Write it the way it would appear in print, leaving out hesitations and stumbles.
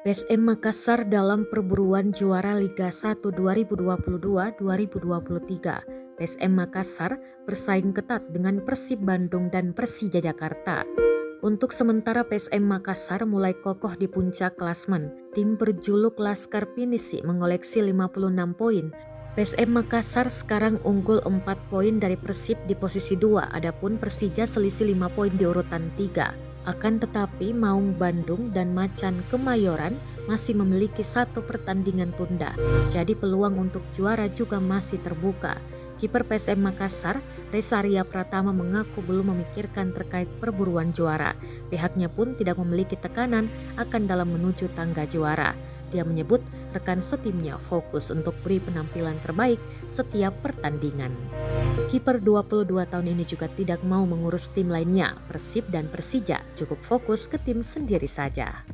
PSM Makassar dalam perburuan juara Liga 1 2022-2023. PSM Makassar bersaing ketat dengan Persib Bandung dan Persija Jakarta. Untuk sementara PSM Makassar mulai kokoh di puncak klasmen. Tim berjuluk Laskar Pinisi mengoleksi 56 poin. PSM Makassar sekarang unggul 4 poin dari Persib di posisi 2, adapun Persija selisih 5 poin di urutan 3. Akan tetapi Maung Bandung dan Macan Kemayoran masih memiliki satu pertandingan tunda. Jadi peluang untuk juara juga masih terbuka. Kiper PSM Makassar, Resaria Pratama mengaku belum memikirkan terkait perburuan juara. Pihaknya pun tidak memiliki tekanan akan dalam menuju tangga juara. Dia menyebut rekan setimnya fokus untuk beri penampilan terbaik setiap pertandingan. Kiper 22 tahun ini juga tidak mau mengurus tim lainnya, Persib dan Persija, cukup fokus ke tim sendiri saja.